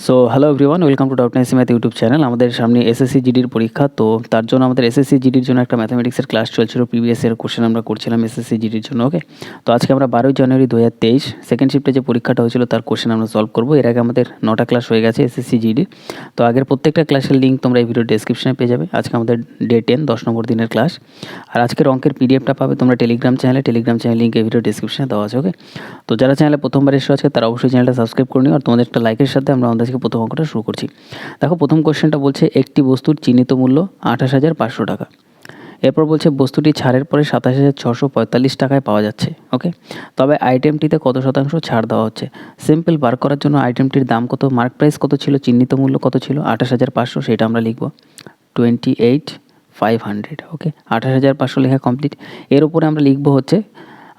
So hello everyone, welcome to doubt nicey math YouTube channel. আমাদের সামনে SSC জিডির পরীক্ষা, তো তার জন্য আমাদের এসএসসি জিডির জন্য একটা ম্যাথামেটিক্সের ক্লাস চলছিল। প্রিভিয়াস ইয়ার কোশ্চেন আমরা করছিলাম এসএসসি জিডির জন্য। ওকে, তো আজকে আমরা 12 জানুয়ারি 2023 সেকেন্ড শিফটে যে পরীক্ষাটা হয়েছিল তার কোশ্চেন আমরা সলভ করবো। এর আগে আমাদের 9টা ক্লাস হয়ে গেছে এসএসসি জিডির। তো আগের প্রত্যেকটা ক্লাসের লিঙ্ক তোমরা এই ভিডিও ডেসক্রিপশনে পেয়ে যাবে। আজকে আমাদের ডে 10 10 নম্বর দিনের ক্লাস। আর আজকের অঙ্কের পিডিএফটা পাবে তোমরা টেলিগ্রাম চ্যানেল লিঙ্ক এই ভিডিও ডেসক্রিপশনে দেওয়া আছে। ওকে, তো যারা চ্যানেলে প্রথমবার এসে আছে তারা অবশ্যই চ্যানেলটা সাবস্ক্রাইব করে নিও। আর তোমাদের একটা লাইকের সাথে আমরা আমাদের আজকে প্রথম অঙ্কটা শুরু করছি। দেখো, প্রথম কোশ্চেনটা বলছে একটি বস্তুর চিহ্নিত মূল্য 28,500 টাকা। এরপর বলছে বস্তুটি ছাড়ের পরে 27,645 টাকায় পাওয়া যাচ্ছে। ওকে, তবে আইটেমটিতে কত শতাংশ ছাড় দেওয়া হচ্ছে? সিম্পল বার করার জন্য আইটেমটির দাম কত, মার্ক প্রাইস কত ছিল, চিহ্নিত মূল্য কত ছিল 28,500, সেটা আমরা লিখব 28,500। ওকে, 28,500 লেখা কমপ্লিট। এর উপরে আমরা লিখব হচ্ছে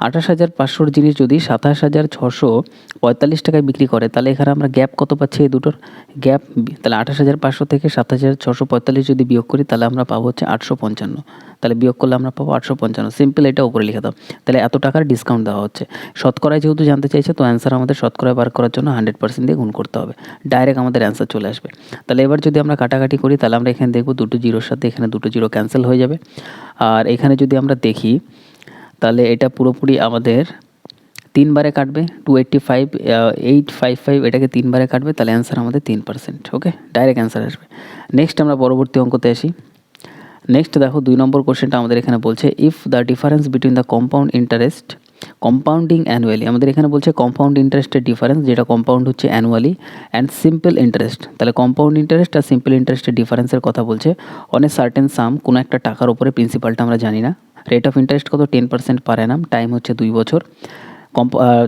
28,500 জিনিস যদি 27,645 টাকায় বিক্রি করে, তাহলে এখানে আমরা গ্যাপ কত পাচ্ছি? এই দুটোর গ্যাপ, তাহলে 28,500 থেকে 27,645 যদি বিয়োগ করি তাহলে আমরা পাবো হচ্ছে 855। তাহলে বিয়োগ করলে আমরা পাবো 855। সিম্পল এটা উপরে লিখে দাও। তাহলে এত টাকার ডিসকাউন্ট দেওয়া হচ্ছে। শতকরায় যেহেতু জানতে চাইছে, তো অ্যান্সার আমাদের শতকরায় বার করার জন্য 100% দিয়ে গুণ করতে হবে। ডাইরেক্ট আমাদের অ্যান্সার চলে আসবে। তাহলে এবার যদি আমরা কাটাকাটি করি তাহলে আমরা এখানে দেখব দুটো জিরোর সাথে এখানে দুটো জিরো ক্যান্সেল হয়ে যাবে। আর এখানে যদি আমরা দেখি তাহলে এটা পুরোপুরি আমাদের 3 বারে কাটবে। 855 এটাকে 3 বারে কাটবে, তাহলে অ্যান্সার আমাদের 3%। ওকে, ডাইরেক্ট অ্যান্সার আসবে। নেক্সট আমরা পরবর্তী অঙ্কতে আসি। নেক্সট দেখো 2 নম্বর কোশ্চেনটা আমাদের এখানে বলছে if the difference between the compounding annually, আমাদের এখানে বলছে কম্পাউন্ড ইন্টারেস্টের ডিফারেন্স, যেটা কম্পাউন্ড হচ্ছে অ্যানুয়ালি, অ্যান্ড সিম্পল ইন্টারেস্ট। তাহলে কম্পাউন্ড ইন্টারেস্ট আর সিম্পল ইন্টারেস্টের ডিফারেন্সের কথা বলছে। অন এ সার্টেন সাম, কোনো একটা টাকার উপরে, প্রিন্সিপালটা আমরা জানি না। রেট অফ ইন্টারেস্ট কত? 10% পার অ্যানাম। টাইম হচ্ছে 2 বছর।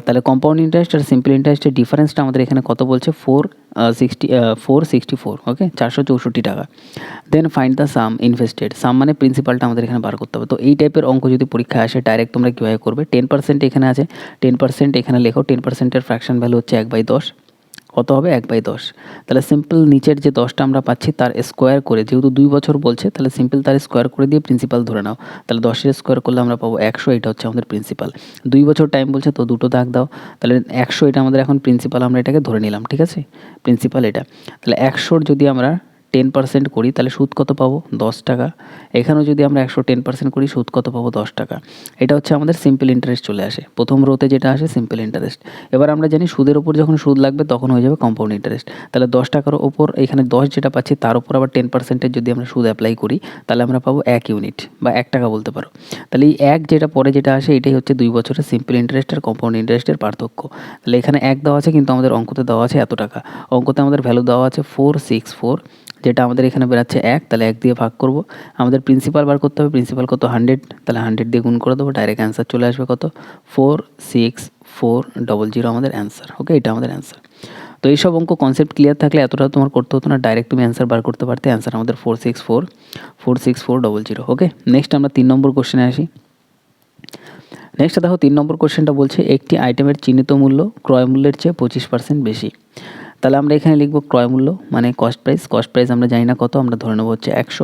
তাহলে কম্পাউন্ড ইন্টারেস্ট আর সিম্পল ইন্টারেস্টের ডিফারেন্সটা আমাদের এখানে কত বলছে? 464। ওকে, 464 টাকা। Then find the sum invested. Sum মানে প্রিন্সিপালটা আমাদের এখানে বার করতে হবে। তো এই টাইপের অঙ্ক যদি পরীক্ষায় আসে, ডাইরেক্ট তোমরা কীভাবে করবে? 10% এখানে আছে, 10% এখানে লেখো। 10%-এর ফ্র্যাকশন ভ্যালু হচ্ছে 1/10। কত হবে? 1/10। তাহলে সিম্পল নিচের যে 10টা আমরা পাচ্ছি তার স্কোয়ার করে, যেহেতু 2 বছর বলছে, তাহলে সিম্পল তার স্কোয়ার করে দিয়ে প্রিন্সিপাল ধরে নাও। তাহলে 10-এর স্কোয়ার করলে আমরা পাবো 100। এটা হচ্ছে আমাদের প্রিন্সিপাল। 2 বছর টাইম বলছে, তো দুটো দাগ দাও। তাহলে 100 এটা আমাদের এখন প্রিন্সিপাল, আমরা এটাকে ধরে নিলাম। ঠিক আছে, প্রিন্সিপাল এটা। তাহলে 100-র যদি আমরা 10% করি তাহলে সুদ কত পাবো? 10 টাকা। এখানেও যদি আমরা 100 10% করি, সুদ কত পাবো? 10 টাকা। এটা হচ্ছে আমাদের সিম্পল ইন্টারেস্ট চলে আসে। প্রথম রোতে যেটা আসে সিম্পল ইন্টারেস্ট। এবার আমরা জানি সুদের ওপর যখন সুদ লাগবে তখন হয়ে যাবে কম্পাউন্ড ইন্টারেস্ট। তাহলে 10 টাকার ওপর এখানে 10 যেটা পাচ্ছি তার উপর আবার 10%-এর যদি আমরা সুদ অ্যাপ্লাই করি তাহলে আমরা পাবো 1 ইউনিট বা 1 টাকা বলতে পারো। তাহলে এই 1 যেটা পরে যেটা আসে এটাই হচ্ছে 2 বছরের সিম্পল ইন্টারেস্ট আর কম্পাউন্ড ইন্টারেস্টের পার্থক্য। তাহলে এখানে 1 দেওয়া আছে, কিন্তু আমাদের অঙ্কতে দেওয়া আছে এত টাকা। অঙ্কতে আমাদের ভ্যালু দেওয়া আছে 464, যেটা আমাদের এখানে বেরাচ্ছে 1। তাহলে 1 দিয়ে ভাগ করব। আমাদের প্রিন্সিপাল বার করতে হবে। প্রিন্সিপাল কত? 100। তাহলে 100 দিয়ে গুণ করে দেবো, ডাইরেক্ট অ্যান্সার চলে আসবে কত? 46400 আমাদের অ্যান্সার। ওকে, এটা আমাদের অ্যান্সার। তো এইসব অঙ্ক কনসেপ্ট ক্লিয়ার থাকলে এতটা তোমার করতে হতো না, ডাইরেক্ট তুমি অ্যান্সার বার করতে পারতে। অ্যান্সার আমাদের 46400। ওকে, নেক্সট আমরা 3 নম্বর কোশ্চেনে আসি। নেক্সট দেখো 3 নম্বর কোশ্চেনটা বলছে একটি আইটেমের চিহ্নিত মূল্য ক্রয় মূল্যের চেয়ে 25% বেশি। তাহলে আমরা এখানে লিখব ক্রয় মূল্য মানে কস্ট প্রাইস আমরা জানি না কত, আমরা ধরে নেব হচ্ছে 100।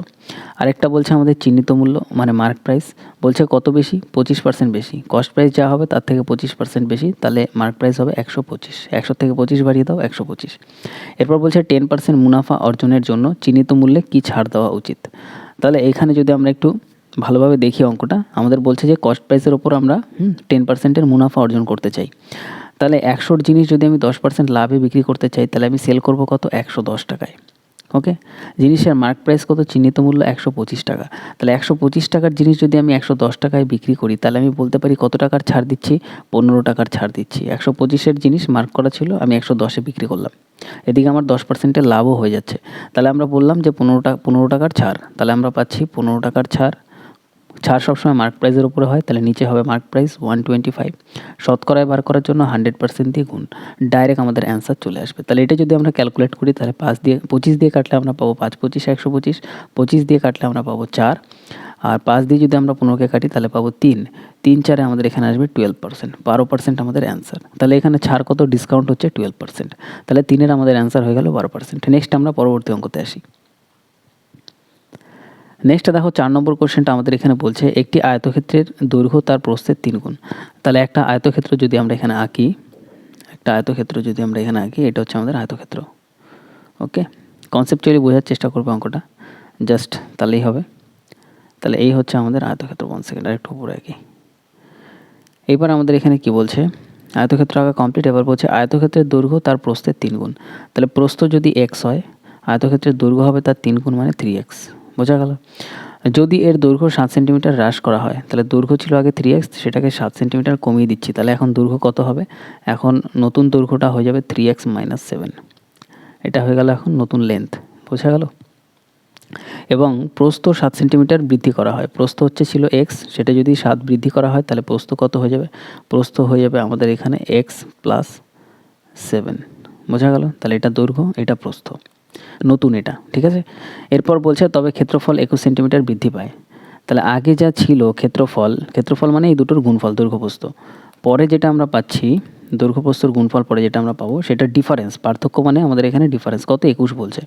আরেকটা বলছে আমাদের চিহ্নিত মূল্য মানে মার্ক প্রাইস, বলছে কত বেশি? 25% বেশি। কস্ট প্রাইস যা হবে তার থেকে 25% বেশি, তাহলে মার্ক প্রাইস হবে 125। 100 থেকে 25 বাড়িয়ে দাও, 125। এরপর বলছে 10% মুনাফা অর্জনের জন্য চিহ্নিত মূল্যে কী ছাড় দেওয়া উচিত। তাহলে এখানে যদি আমরা একটু ভালোভাবে দেখি অঙ্কটা, আমাদের বলছে যে কস্ট প্রাইসের ওপর আমরা 10%-এর মুনাফা অর্জন করতে চাই। তাহলে 100-র জিনিস যদি আমি 10% লাভে বিক্রি করতে চাই তাহলে আমি সেল করব কত? 110 টাকায়। ওকে, জিনিসের মার্ক প্রাইস কত? চিহ্নিত মূল্য 125 টাকা। তাহলে 125 টাকার জিনিস যদি আমি 110 টাকায় বিক্রি করি তাহলে আমি বলতে পারি কত টাকার ছাড় দিচ্ছি? 15 টাকার ছাড় দিচ্ছি। 125-এর জিনিস মার্ক করা ছিল, আমি 110-এ বিক্রি করলাম। এদিকে আমার 10%-এর লাভও হয়ে যাচ্ছে। তাহলে আমরা বললাম যে 15 টাকার ছাড়, তাহলে আমরা পাচ্ছি 15 টাকার ছাড়। ছাড় সবসময় মার্ক প্রাইসের উপরে হয়, তাহলে নিচে হবে মার্ক প্রাইস 125। শতকরায় বার করার জন্য 100% দিয়ে গুণ, ডাইরেক্ট আমাদের অ্যান্সার চলে আসবে। তাহলে এটা যদি আমরা ক্যালকুলেট করি তাহলে 25 দিয়ে কাটলে আমরা পাবো 5 25 125, 25 দিয়ে কাটলে আমরা পাবো 4, আর 5 দিয়ে যদি আমরা 15কে কাটি তাহলে পাবো 3, 3 4-এ আমাদের এখানে আসবে 12%, 12% আমাদের অ্যান্সার। তাহলে এখানে ছাড় কত? ডিসকাউন্ট হচ্ছে 12%। তাহলে 3-এর আমাদের অ্যান্সার হয়ে গেল 12%। নেক্সট আমরা পরবর্তী অঙ্কতে আসি। নেক্সট দেখো 4 নম্বর কোশ্চেনটা আমাদের এখানে বলছে একটি আয়তক্ষেত্রের দৈর্ঘ্য তার প্রস্থের 3 গুণ। তাহলে একটা আয়তক্ষেত্র যদি আমরা এখানে আঁকি, এটা হচ্ছে আমাদের আয়তক্ষেত্র। ওকে, কনসেপচুয়ালি বোঝার চেষ্টা করবে অঙ্কটা, জাস্ট তাহলেই হবে। তাহলে এই হচ্ছে আমাদের আয়তক্ষেত্র। 1 সেকেন্ড আরেকটু উপরে আঁকি। এবার আমাদের এখানে কি বলছে, আয়তক্ষেত্র আঁকা কমপ্লিট। এবার বলছে আয়তক্ষেত্রের দৈর্ঘ্য তার প্রস্থের 3 গুণ। তাহলে প্রস্থ যদি এক্স হয়, আয়তক্ষেত্রের দৈর্ঘ্য হবে তার 3 গুণ মানে 3x। বোঝা গেল? যদি এর দৈর্ঘ্য 7 সেন্টিমিটার হ্রাস করা হয়, তাহলে দৈর্ঘ্য ছিল আগে 3x, সেটাকে 7 সেন্টিমিটার কমিয়ে দিচ্ছি, তাহলে এখন দৈর্ঘ্য কত হবে? এখন নতুন দৈর্ঘ্যটা হয়ে যাবে 3x - 7। এটা হয়ে গেল এখন নতুন লেন্থ। বোঝা গেল? এবং প্রস্থ 7 সেন্টিমিটার বৃদ্ধি করা হয়। প্রস্থ ছিল x, সেটা যদি 7 বৃদ্ধি করা হয় তাহলে প্রস্থ কত হয়ে যাবে? প্রস্থ হয়ে যাবে আমাদের এখানে x + 7। বোঝা গেল? তাহলে এটা দৈর্ঘ্য, এটা প্রস্থ, নতুন এটা। ঠিক আছে? এরপর বলছে তবে ক্ষেত্রফল 21 সেন্টিমিটার বৃদ্ধি পায়। তাহলে আগে যা ছিল ক্ষেত্রফল মানে এই দুটোর গুণফল, দৈর্ঘ্য প্রস্থ। পরে যেটা আমরা পাচ্ছি, দৈর্ঘ্য প্রস্থর গুণফল পরে যেটা আমরা পাবো সেটা ডিফারেন্স, পার্থক্য মানে আমাদের এখানে ডিফারেন্স কত? 21 বলছে।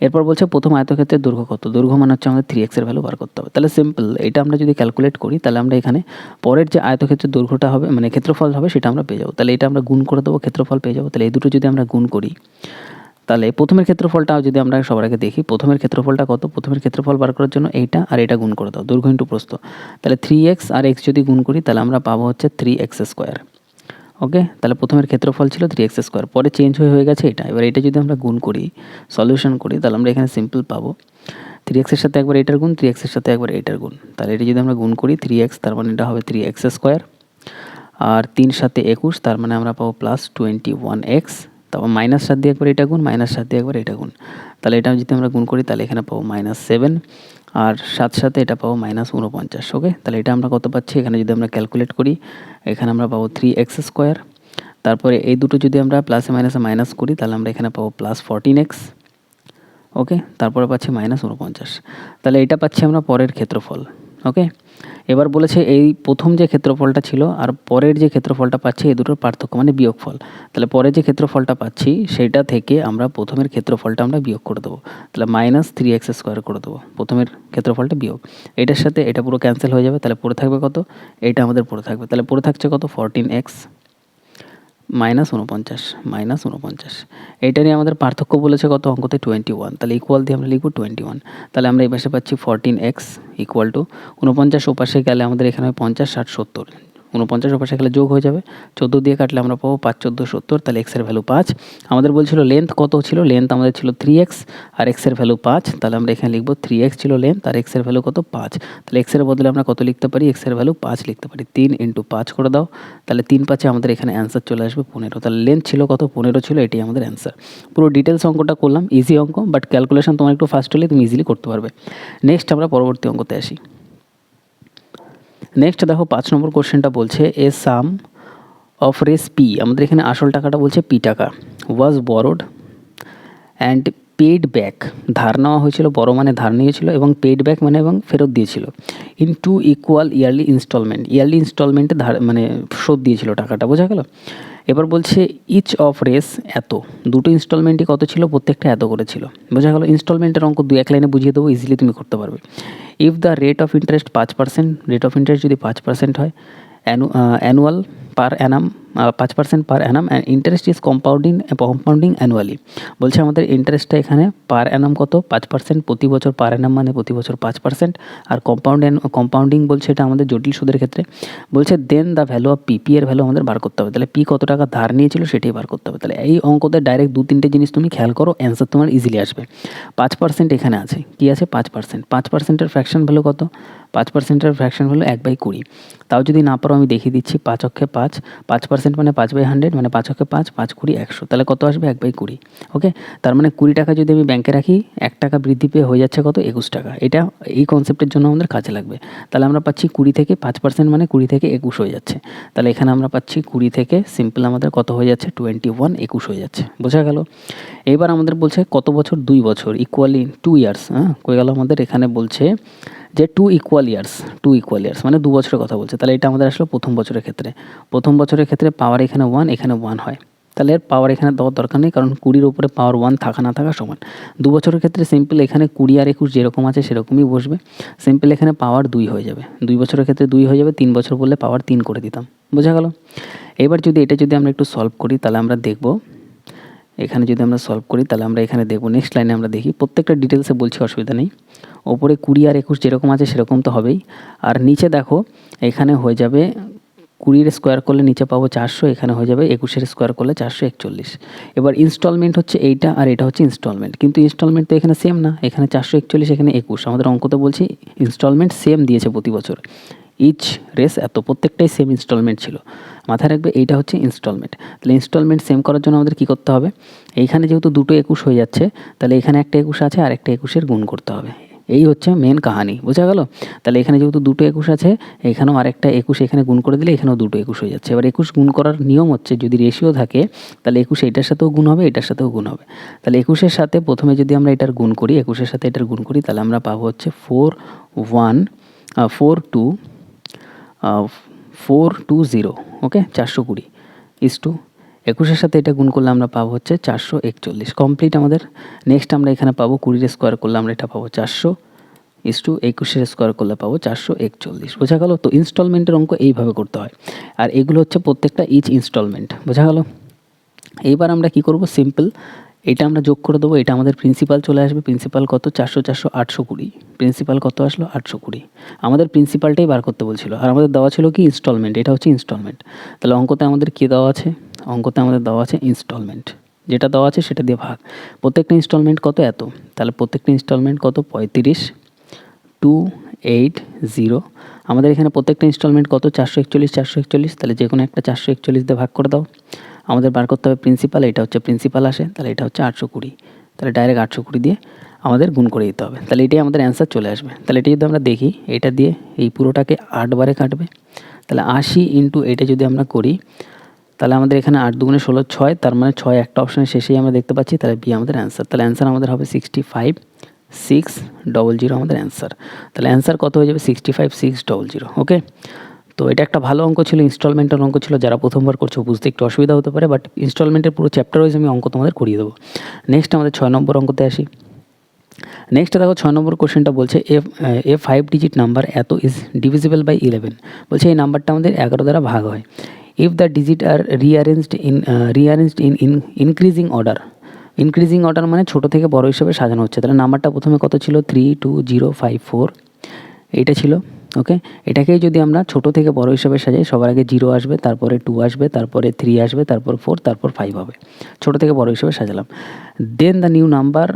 এরপর বলছে প্রথম আয়তক্ষেত্রের দৈর্ঘ্য কত? দৈর্ঘ্য মানে হচ্ছে আমাদের 3x এর ভ্যালু বার করতে হবে। তাহলে সিম্পল, এটা আমরা যদি ক্যালকুলেট করি তাহলে আমরা এখানে পরের যে আয়তক্ষেত্রের দৈর্ঘ্যটা হবে মানে ক্ষেত্রফল হবে সেটা আমরা পেয়ে যাবো। তাহলে এটা আমরা গুণ করে দেবো, ক্ষেত্রফল পেয়ে যাবো। তাহলে এই দুটো যদি আমরা গুণ করি, তাহলে প্রথমের ক্ষেত্রফলটাও যদি আমরা সবার আগে দেখি, প্রথমের ক্ষেত্রফলটা কত? প্রথমের ক্ষেত্রফল বার করার জন্য এইটা আর এটা গুণ করে দাও, দৈর্ঘ্য ইন্টু প্রস্থ। তাহলে 3x আর x যদি গুণ করি তাহলে আমরা পাবো হচ্ছে 3x²। ওকে, তাহলে প্রথমের ক্ষেত্রফল ছিল 3x², পরে চেঞ্জ হয়ে গেছে এটা। এবার এটা যদি আমরা গুণ করি, সলিউশন করি, তাহলে আমরা এখানে সিম্পল পাবো 3x এর সাথে একবার এটার গুণ, 3x এর সাথে একবার এটার গুণ। তাহলে এটা যদি আমরা গুণ করি 3x, তার মানে এটা হবে 3x², আর 3 সাথে 21, তার মানে আমরা পাবো +21x। তারপর -7 দিয়ে একবার এটা গুণ, -7 দিয়ে একবার এটা গুণ। তাহলে এটা যদি আমরা গুণ করি তাহলে এখানে পাবো -7, আর 7 সাথে এটা পাবো -49। ওকে, তাহলে এটা আমরা কত পাচ্ছি? এখানে যদি আমরা ক্যালকুলেট করি, এখানে আমরা পাবো 3x²। তারপরে এই দুটো যদি আমরা প্লাসে মাইনাসে মাইনাস করি তাহলে আমরা এখানে পাবো +14x। ওকে, তারপরে পাচ্ছি -49। তাহলে এটা পাচ্ছি আমরা পরের ক্ষেত্রফল। ওকে, এবার বলেছে এই প্রথম যে ক্ষেত্রফলটা ছিল আর পরের যে ক্ষেত্রফলটা পাচ্ছি এই দুটোর পার্থক্য মানে বিয়োগফল। তাহলে পরে যে ক্ষেত্রফলটা পাচ্ছি সেটা থেকে আমরা প্রথমের ক্ষেত্রফলটা আমরা বিয়োগ করে দেবো। তাহলে -3x² করে দেবো, প্রথমের ক্ষেত্রফলটা বিয়োগ। এটার সাথে এটা পুরো ক্যান্সেল হয়ে যাবে, তাহলে পড়ে থাকবে কত? এটা আমাদের পড়ে থাকবে। তাহলে পড়ে থাকছে কত? 14x -49। এইটা নিয়ে আমাদের পার্থক্য বলেছে কত অঙ্কতে? 21। তাহলে ইকুয়াল দিয়ে আমরা লিখব 21। তাহলে আমরা এই পাশে পাচ্ছি 14x = 49, ওপাশে গেলে আমাদের এখানে 50, 60, 70। 49 ওপাশে গেলে যোগ হয়ে যাবে, 14 দিয়ে কাটলে আমরা পাবো 5, 14, 70। তাহলে x এর ভ্যালু 5। আমাদের বলছিল লেন্থ কত ছিল? লেন্থ আমাদের ছিল 3x আর x এর ভ্যালু 5। তাহলে আমরা এখানে লিখব 3x ছিল লেন্থ আর x এর ভ্যালু কত? 5। তাহলে x এর বদলে আমরা কত লিখতে পারি? x এর ভ্যালু 5 লিখতে পারি। 3 × 5 করে দাও, তাহলে 3 5-এ আমাদের এখানে অ্যান্সার চলে আসবে 15। তাহলে লেন্থ ছিল কত? 15 ছিল, এটাই আমাদের অ্যান্সার। পুরো ডিটেলস অঙ্কটা করলাম, ইজি অঙ্ক, বাট ক্যালকুলেশন তোমার একটু ফাস্ট হলে তুমি ইজিলি করতে পারবে। নেক্সট আমরা পরবর্তী অঙ্কতে আসি। নেক্সট দেখো 5 নম্বর কোশ্চেনটা বলছে এ সাম অফ রেস পি, আমাদের এখানে আসল টাকাটা বলছে p টাকা, ওয়াজ বরোড অ্যান্ড পেড ব্যাক, ধার নেওয়া হয়েছিল, বড় মানে ধার নিয়েছিল, এবং পেড ব্যাক মানে এবং ফেরত দিয়েছিল, in 2 equal yearly instalment, yearly ইনস্টলমেন্টে ধার মানে শোধ দিয়েছিল টাকাটা। বোঝা গেল? এবার বলছে ইচ অফ রেস এত, দুটো ইনস্টলমেন্টই কত ছিল? প্রত্যেকটা এত করে ছিল। বোঝা গেল? ইনস্টলমেন্টের অঙ্ক 2-1 লাইনে বুঝিয়ে দেবো, ইজিলি তুমি করতে পারবে। If the rate of interest 5%, rate of interest যদি 5% হয়, annual per Anam 5% per Anam, and interest is compounding annually. বলছে আমাদের ইন্টারেস্টটা এখানে পার অ্যানাম কত? 5%, প্রতি বছর পার অ্যানাম মানে প্রতি বছর 5%, আর কম্পাউন্ডিং বলছে এটা আমাদের জটিল সুদের ক্ষেত্রে। বলছে দেন দ্য ভ্যালু অফ পি এর ভ্যালু আমাদের বার করতে হবে। তাহলে পি কত টাকা ধার নিয়েছিল সেটাই বার করতে হবে। তাহলে এই অঙ্কতে ডাইরেক্ট 2-3টে জিনিস তুমি খেয়াল করো, অ্যান্সার তোমার ইজিলি আসবে। 5% এখানে আছে, কি আছে? 5%। 5%-এর ফ্র্যাকশন ভ্যালু কত? 5%-এর ফ্র্যাকশন ভ্যালু 1/20। তাও যদি না পারো আমি দেখিয়ে দিচ্ছি, 5 অক্ষে 5, 5% মানে 5/100, মানে 5 অক্ষে 5, 5 × 100, তাহলে কত আসবে? 1/20। ওকে, তার মানে 20 টাকা যদি আমি ব্যাংকে রাখি, 1 টাকা বৃদ্ধি পেয়ে হয়ে যাচ্ছে কত? 21 টাকা। এটা এই কনসেপ্টের জন্য আমাদের কাজে লাগবে। তাহলে আমরা পাচ্ছি 20 থেকে 5% মানে 20 থেকে 21 হয়ে যাচ্ছে। তাহলে এখানে আমরা পাচ্ছি 20 থেকে সিম্পল আমাদের কত হয়ে যাচ্ছে? 21, 21 হয়ে যাচ্ছে। বোঝা গেল? এবার আমাদের বলছে কত বছর? 2 বছর, ইকুয়ালি 2 ইয়ার্স। কই গেল আমাদের? এখানে বলছে যে 2 ইকুয়াল ইয়ার্স মানে 2 বছরের কথা বলছে। তাহলে এটা আমাদের আসলে প্রথম বছরের ক্ষেত্রে। প্রথম বছরের ক্ষেত্রে পাওয়ার এখানে 1, এখানে 1 হয়। তাহলে এর পাওয়ার এখানে দেওয়ার দরকার নেই, কারণ 20-র উপরে পাওয়ার 1 থাকা না থাকা সমান। 2 বছরের ক্ষেত্রে সিম্পল এখানে 20 আর 21 যেরকম আছে সেরকমই বসবে। সিম্পল এখানে পাওয়ার 2 হয়ে যাবে। 2 বছরের ক্ষেত্রে 2 হয়ে যাবে, 3 বছর বললে পাওয়ার 3 করে দিতাম। বোঝা গেল? এবার যদি এটা যদি আমরা একটু সলভ করি তাহলে আমরা দেখব এখানে যদি আমরা সলভ করি তাহলে আমরা এখানে দেখব, নেক্সট লাইনে আমরা দেখি, প্রত্যেকটা ডিটেলসে বলছি, অসুবিধা নেই। ওপরে 20 আর 21 যেরকম আছে সেরকম তো হবেই, আর নিচে দেখো এখানে হয়ে যাবে 20-এর স্কোয়ার করলে নিচে পাবো 400, এখানে হয়ে যাবে 21-এর স্কোয়ার করলে 441। এবার ইনস্টলমেন্ট হচ্ছে এইটা আর এটা হচ্ছে ইনস্টলমেন্ট, কিন্তু ইনস্টলমেন্ট তো এখানে সেম না, এখানে 441 এখানে 21, আমাদের অঙ্কতে বলছি ইনস্টলমেন্ট সেম দিয়েছে প্রতি বছর, ইচ রেস এত, প্রত্যেকটাই সেম ইনস্টলমেন্ট ছিল। মাথায় রাখবে এইটা হচ্ছে ইনস্টলমেন্ট। তাহলে ইনস্টলমেন্ট সেম করার জন্য আমাদের কী করতে হবে, এইখানে যেহেতু দুটো 21 হয়ে যাচ্ছে, তাহলে এখানে একটা 21 আছে আর একটা 21-এর গুণ করতে হবে, এই হচ্ছে মেন কাহানি, বোঝা গেল? তাহলে এখানে যেহেতু দুটো 21 আছে, এখানেও আরেকটা 21 এখানে গুণ করে দিলে এখানেও দুটো 21 হয়ে যাচ্ছে। এবার 21 গুণ করার নিয়ম হচ্ছে, যদি রেশিও থাকে তাহলে 21 এটার সাথেও গুণ হবে, এটার সাথেও গুণ হবে। তাহলে 21-এর সাথে প্রথমে যদি আমরা এটার গুণ করি, 21-এর সাথে এটার গুণ করি, তাহলে আমরা পাবো হচ্ছে 420, ওকে, 420 ইস টু 21-এর সাথে এটা গুণ করলে আমরা পাবো হচ্ছে 441, কমপ্লিট আমাদের। নেক্সট আমরা এখানে পাবো 20-এর স্কোয়ার করলে আমরা এটা পাবো 400 ইস টু 21-এর স্কোয়ার করলে পাবো 441, বোঝা গেল? তো ইনস্টলমেন্টের অঙ্ক এইভাবে করতে হয়, আর এগুলো হচ্ছে প্রত্যেকটা ইচ ইনস্টলমেন্ট, বোঝা গেল? এইবার আমরা কি করব, সিম্পল এটা আমরা যোগ করে দেবো, এটা আমাদের প্রিন্সিপাল চলে আসবে। প্রিন্সিপাল কত, 400 820, প্রিন্সিপাল কত আসলো 820, আমাদের প্রিন্সিপালটাই বার করতে বলছিল, আর আমাদের দেওয়া ছিল কি ইনস্টলমেন্ট, এটা হচ্ছে ইনস্টলমেন্ট। তাহলে অঙ্কতে আমাদের কী দেওয়া আছে, অঙ্কতে আমাদের দেওয়া আছে ইনস্টলমেন্ট, যেটা দেওয়া আছে সেটা দিয়ে ভাগ, প্রত্যেকটা ইনস্টলমেন্ট কত এত, তাহলে প্রত্যেকটা ইনস্টলমেন্ট কত 35,280, আমাদের এখানে প্রত্যেকটা ইনস্টলমেন্ট কত 441, তাহলে যে কোনো একটা 441 দিয়ে ভাগ করে দাও। আমাদের বার করতে হবে প্রিন্সিপাল, এটা হচ্ছে প্রিন্সিপাল আসে, তাহলে এটা হচ্ছে 820, তাহলে ডাইরেক্ট 820 দিয়ে আমাদের গুণ করে দিতে হবে, তাহলে এটাই আমাদের অ্যান্সার চলে আসবে। তাহলে এটা যদি আমরা দেখি, এটা দিয়ে এই পুরোটাকে 8 বারে কাটবে, তাহলে 80 ইন্টু এটা যদি আমরা করি, তাহলে আমাদের এখানে 8 দুগুণে 16, 6, তার মানে 6 একটা অপশানের শেষেই আমরা দেখতে পাচ্ছি, তাহলে বি আমাদের অ্যান্সার। তাহলে অ্যান্সার আমাদের হবে 65,600 আমাদের অ্যান্সার। তাহলে অ্যান্সার কত হয়ে যাবে 65,600, ওকে। তো এটা একটা ভালো অঙ্ক ছিল, ইনস্টলমেন্টের অঙ্ক ছিল, যারা প্রথমবার করছো বুঝতে একটু অসুবিধা হতে পারে, বাট ইনস্টলমেন্টের পুরো চ্যাপ্টার ওয়াইজ আমি অঙ্ক তোমাদের করিয়ে দেবো। নেক্সট আমাদের 6 নম্বর অঙ্কতে আসি। নেক্সট দেখো 6 নম্বর কোশ্চেনটা বলছে a 5 digit number it is divisible by 11, বলছে এই নাম্বারটা আমাদের 11 দ্বারা ভাগ হয়। If the digit are rearranged in increasing order, increasing order মানে ছোটো থেকে বড় হিসেবে সাজানো হচ্ছে। তাহলে নাম্বারটা প্রথমে কত ছিল 32054, এইটা ছিল, ওকে। এটাকেই যদি আমরা ছোটো থেকে বড় হিসেবে সাজাই, সবার আগে 0 আসবে, তারপরে 2 আসবে, তারপরে 3 আসবে, তারপর 4, তারপর 5 হবে, ছোটো থেকে বড় হিসেবে সাজালাম। Then the new number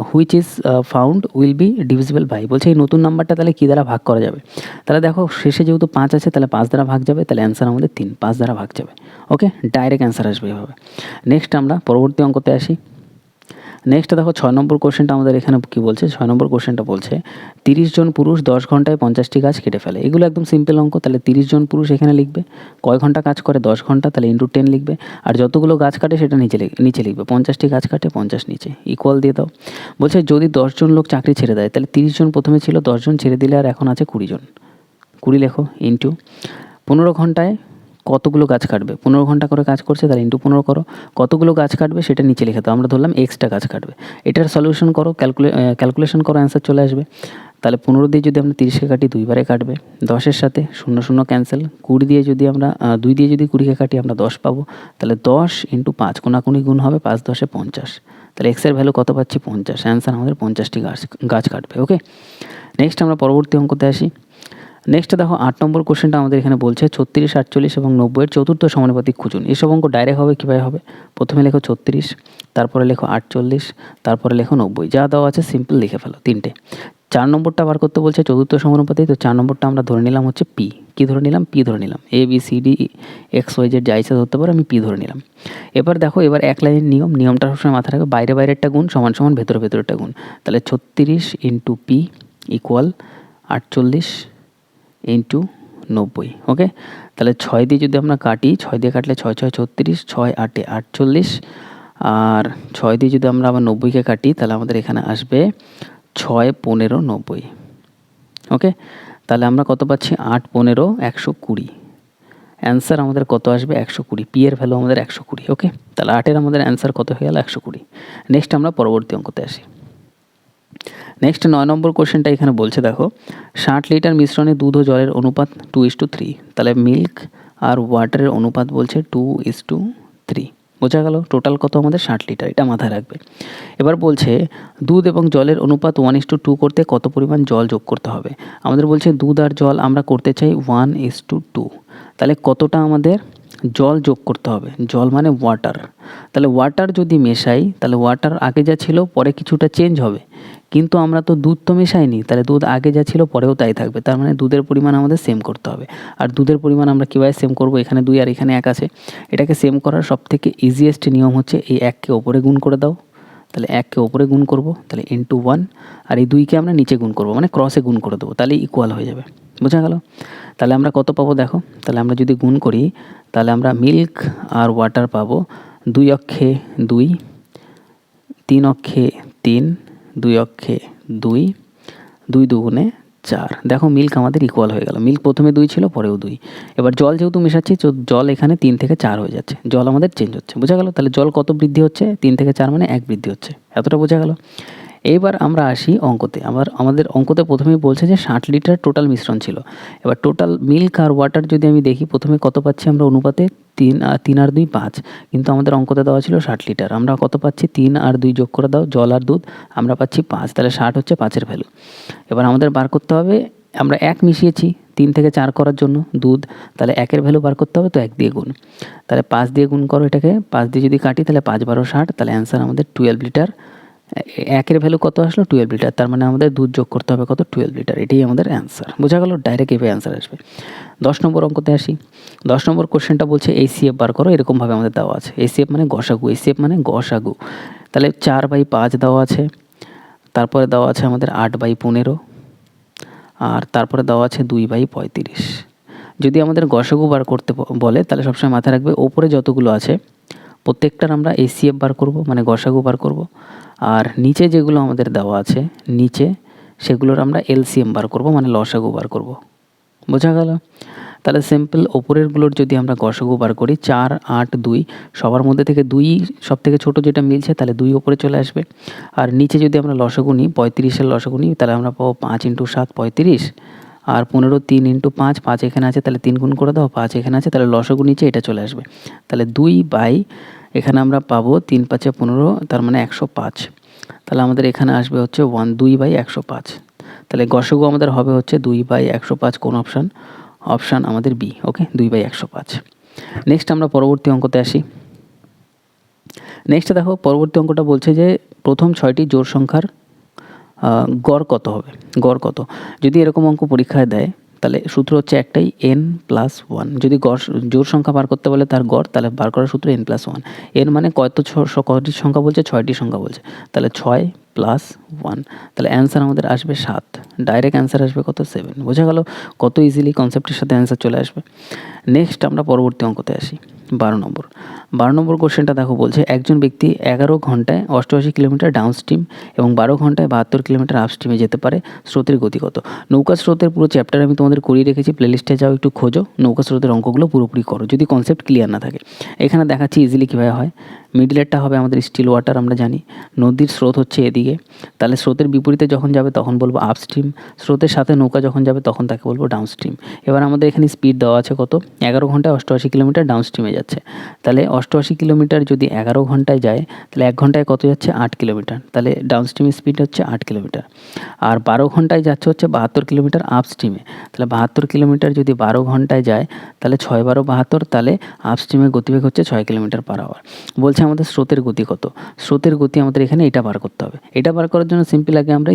which is found will be divisible by, বলছে এই নতুন নাম্বারটা তাহলে কী দ্বারা ভাগ করা যাবে। তাহলে দেখো শেষে যেহেতু 5 আছে, তাহলে 5 দ্বারা ভাগ যাবে, তাহলে অ্যান্সার আমাদের 3, 5 দ্বারা ভাগ যাবে, ওকে, ডাইরেক্ট অ্যান্সার আসবে এভাবে। নেক্সট আমরা পরবর্তী অঙ্কতে আসি। নেক্সট দেখো 6 নম্বর কোশ্চেনটা আমাদের এখানে কী বলছে, 6 নম্বর কোশ্চেনটা বলছে 30 জন পুরুষ 10 ঘন্টায় 50টি গাছ কেটে ফেলে। এগুলো একদম সিম্পল অঙ্ক, তাহলে 30 জন পুরুষ এখানে লিখবে, কয় ঘন্টা কাজ করে 10 ঘন্টা, তাহলে ইন্টু 10 লিখবে, আর যতগুলো গাছ কাটে সেটা নিচে লিখবে, 50টি গাছ কাটে 50 নিচে, ইকুয়াল দিয়ে দাও। বলছে যদি 10 জন লোক চাকরি ছেড়ে দেয়, তাহলে 30 জন প্রথমে ছিল, 10 জন ছেড়ে দিলে আর এখন আছে 20 জন, 20 লেখো, ইন্টু 15 ঘন্টায় কতগুলো গাছ কাটবে, 15 ঘন্টা করে কাজ করছে, তাহলে ইন্টু 15 করো, কতগুলো গাছ কাটবে সেটা নিচে লিখে দাও, আমরা ধরলাম এক্সটা গাছ কাটবে। এটার সলিউশন করো, ক্যালকুলেশন করো, অ্যান্সার চলে আসবে। তাহলে 15 দিয়ে যদি আমরা 30কে কাটি, 2 বারে কাটবে, 10-এর সাথে 0 0 ক্যান্সেল, 20 দিয়ে যদি আমরা 2 দিয়ে যদি 20কে কাটি আমরা 10 পাবো, তাহলে 10 ইন্টু 5 কোনাকুনি গুণ হবে, 5 10-এ 50, তাহলে এক্সের ভ্যালু কত পাচ্ছি 50, অ্যান্সার আমাদের 50টি গাছ কাটবে, ওকে। নেক্সট আমরা পরবর্তী অঙ্কতে আসি। নেক্সট দেখো 8 নম্বর কোশ্চেনটা আমাদের এখানে বলছে 36, 48 এবং 90-এর চতুর্থ সমানুপাতিক খুঁজুন। এসব অঙ্ক ডাইরেক্ট হবে, কীভাবে হবে, প্রথমে লেখো 36, তারপরে লেখো 48, তারপরে লেখো 90, যা দেওয়া আছে সিম্পল লিখে ফেলো, 3টে। 4 নম্বরটা বার করতে বলছে চতুর্থ সমানুপাতি, তো 4 নম্বরটা আমরা ধরে নিলাম হচ্ছে পি, কী ধরে নিলাম, পি ধরে নিলাম, ABCD XYZ যা ইচ্ছা ধরতে পারো, আমি পি ধরে নিলাম। এবার দেখো এবার এক লাইনের নিয়মটা সবসময় মাথায় রাখবে, বাইরেরটা গুণ সমান সমান ভেতরেরটা গুণ, তাহলে 36 ইন্টু পি ইকুয়াল 48 ইন্টু 90, ওকে। তাহলে 6 দিয়ে যদি আমরা কাটি, 6 দিয়ে কাটলে 6 6 36, 6 8 48, আর 6 দিয়ে যদি আমরা আবার 90কে কাটি, তাহলে আমাদের এখানে আসবে 6 15 90, ওকে। তাহলে আমরা কত পাচ্ছি 8 15 120, অ্যান্সার আমাদের কত আসবে 120, পি এর ভ্যালু আমাদের 120, ওকে। তাহলে 8-এর আমাদের অ্যান্সার কত হয়ে গেল 120। নেক্সট আমরা পরবর্তী অঙ্কতে আসি। নেক্সট 9 নম্বর কোশ্চেনটা এখানে বলছে দেখো 60 লিটার মিশ্রণে দুধ ও জলের অনুপাত 2:3, তাহলে মিল্ক আর ওয়াটারের অনুপাত বলছে 2:3, বোঝা গেল? টোটাল কত আমাদের 60 লিটার, এটা মাথায় রাখবে। এবার বলছে দুধ এবং জলের অনুপাত 1:2 করতে কত পরিমাণ জল যোগ করতে হবে? আমাদের বলছে দুধ আর জল আমরা করতে চাই 1:2, তাহলে কতটা আমাদের জল যোগ করতে হবে? জল মানে ওয়াটার। তাহলে ওয়াটার যদি মেশাই, তাহলে ওয়াটার আগে যা ছিল পরে কিছুটা চেঞ্জ হবে, কিন্তু আমরা তো দুধ তো মেশাইনি, তাহলে দুধ আগে যা ছিল পরেও তাই থাকবে। তার মানে দুধের পরিমাণ আমাদের সেম করতে হবে। আর দুধের পরিমাণ আমরা কীভাবে সেম করব? এখানে 2 আর এখানে 1 আছে, এটাকে সেম করার সবথেকে ইজিয়েস্ট নিয়ম হচ্ছে এই 1কে ওপরে গুণ করে দাও। তাহলে 1কে ওপরে গুণ করব, তাহলে ইন্টু 1, আর এই 2কে আমরা নিচে গুণ করব, মানে ক্রসে গুণ করে দেবো, তাহলে ইকুয়াল হয়ে যাবে। বোঝা গেল? তাহলে আমরা কত পাবো দেখো, তাহলে আমরা যদি গুণ করি তাহলে আমরা মিল্ক আর ওয়াটার পাবো 2 অক্ষে 2, 3 অক্ষে 3, 2 অক্ষে 2, 2 দুগুণে 4। দেখো মিল্ক আমাদের ইকুয়াল হয়ে গেল। মিল্ক প্রথমে 2 ছিল, পরেও 2। এবার জল যেহেতু মেশাচ্ছি, জল এখানে 3 থেকে 4 হয়ে যাচ্ছে, জল আমাদের চেঞ্জ হচ্ছে। বোঝা গেল? তাহলে জল কত বৃদ্ধি হচ্ছে? 3 থেকে 4 মানে 1 বৃদ্ধি হচ্ছে। এতটা বোঝা গেল? এইবার আমরা আসি অঙ্কতে। আমাদের অঙ্কতে প্রথমেই বলছে যে 60 লিটার টোটাল মিশ্রণ ছিল। এবার টোটাল মিল্ক আর ওয়াটার যদি আমি দেখি, প্রথমে কত পাচ্ছি আমরা অনুপাতে? 3 আর 2 5, কিন্তু আমাদের অঙ্কতে দেওয়া ছিল 60 লিটার। আমরা কত পাচ্ছি? 3 আর 2 যোগ করে দাও, জল আর দুধ, আমরা পাচ্ছি 5, তাহলে 60 হচ্ছে 5-এর ভ্যালু। এবার আমাদের বার করতে হবে, আমরা 1 মিশিয়েছি 3 থেকে 4 করার জন্য দুধ, তাহলে 1-এর ভ্যালু বার করতে হবে, তো 1 দিয়ে গুণ। তাহলে 5 দিয়ে গুণ করো এটাকে, 5 দিয়ে যদি কাটি তাহলে 5 12 60, তাহলে অ্যান্সার আমাদের 12 লিটার। 1-এর ভ্যালু কত আসলো? 12 লিটার। তার মানে আমাদের দুধ যোগ করতে হবে কত? 12 লিটার। এটাই আমাদের অ্যান্সার। বোঝা গেল? ডাইরেক্ট এভাবে অ্যান্সার আসবে। 10 নম্বর অঙ্কতে আসি। 10 নম্বর কোশ্চেনটা বলছে ACF বার করো, এরকমভাবে আমাদের দেওয়া আছে। ACF মানে গসাগু, ACF মানে গসাগু। তাহলে 4/5 দেওয়া আছে, তারপরে দেওয়া আছে আমাদের 8/15, আর তারপরে দেওয়া আছে 2/35। যদি আমাদের গসাগু বার করতে বলে, তাহলে সবসময় মাথায় রাখবে ওপরে যতগুলো আছে প্রত্যেকটার আমরা ACF বার করব, মানে গসাগু বার করব। আর নিচে যেগুলো আমাদের দেওয়া আছে নিচে, সেগুলোর আমরা LCM বার করব, মানে লসাগু বার করব। বোঝা গেল? তাহলে সিম্পল ওপরেরগুলোর যদি আমরা গসাগু বার করি, 4 8 2, সবার মধ্যে থেকে 2 সব থেকে ছোটো যেটা মিলছে, তাহলে 2 ওপরে চলে আসবে। আর নিচে যদি আমরা লসাগু নিই, 35-এর লসাগু নিই, তাহলে আমরা পাবো 5 × 7 35, আর 15 3 × 5, 5 এখানে আছে তাহলে 3 গুণ করে দাও, 5 এখানে আছে তাহলে লসাগু নিচে এটা চলে আসবে। তাহলে 2 বাই এখানে আমরা পাবো 3 5 15, তার মানে 105। তাহলে আমাদের এখানে আসবে হচ্ছে 2/105। তাহলে গসাগু আমাদের হবে হচ্ছে 2/105। কোন অপশান? অপশান আমাদের বি। ওকে, 2/105। নেক্সট আমরা পরবর্তী অঙ্কতে আসি। নেক্সট দেখো পরবর্তী অঙ্কটা বলছে যে প্রথম 6টি জোড় সংখ্যার গড় কত হবে? গড় কত? যদি এরকম অঙ্ক পরীক্ষায় দেয়, তাহলে সূত্র হচ্ছে একটাই, n+1। যদি জোড় সংখ্যা বার করতে বলে তার গড়, তাহলে বার করার সূত্র n+1। n মানে কয়টি সংখ্যা বলছে? 6টি সংখ্যা বলছে, তাহলে 6 + 1, তাহলে অ্যান্সার আমাদের আসবে 7। ডাইরেক্ট অ্যান্সার আসবে কত? 7। বোঝা গেল কত ইজিলি কনসেপ্টের সাথে অ্যান্সার চলে আসবে। নেক্সট আমরা পরবর্তী অঙ্কতে আসি। 12 নম্বর। 12 নম্বর কোশ্চেনটা দেখো বলছে একজন ব্যক্তি 11 ঘন্টায় 88 কিলোমিটার ডাউনস্ট্রিম এবং 12 ঘন্টায় 72 কিলোমিটার আপস্ট্রিমে যেতে পারে, স্রোতের গতি কত? নৌকা স্রোতের পুরো চ্যাপ্টার আমি তোমাদের করিয়ে রেখেছি, প্লেলিস্টে যাও, একটু খোঁজো, নৌকা স্রোতের অঙ্কগুলো পুরোপুরি করো যদি কনসেপ্ট ক্লিয়ার না থাকে। এখানে দেখাচ্ছি ইজিলি কীভাবে হয়। মিডলেরটা হবে আমাদের স্টিল ওয়াটার, আমরা জানি নদীর স্রোত হচ্ছে এদিকে, তাহলে স্রোতের বিপরীতে যখন যাবে তখন বলবো আপস্ট্রিম, স্রোতের সাথে নৌকা যখন যাবে তখন তাকে বলবো ডাউনস্ট্রিম। এবার আমাদের এখানে স্পিড দেওয়া আছে কত? 11 ঘন্টায় 88 কিলোমিটার ডাউনস্ট্রিমে যাচ্ছে, তাহলে 88 কিলোমিটার যদি 11 ঘন্টায় যায়, তাহলে 1 ঘন্টায় কত যাচ্ছে? 8 কিলোমিটার, তাহলে ডাউনস্ট্রিমের স্পিড হচ্ছে 8 কিলোমিটার। আর 12 ঘন্টায় যাচ্ছে হচ্ছে 72 কিলোমিটার আপস্ট্রিমে, তাহলে 72 কিলোমিটার যদি 12 ঘন্টায় যায়, তাহলে 6 12 72, তাহলে আপস্ট্রিমের গতিবেগ হচ্ছে 6 কিলোমিটার/আওয়ার। বলছে আমাদের স্রোতের গতি কত? স্রোতের গতি আমাদের এখানে এটা বার করতে হবে। এটা বার করার জন্য সিম্পল আগে আমরা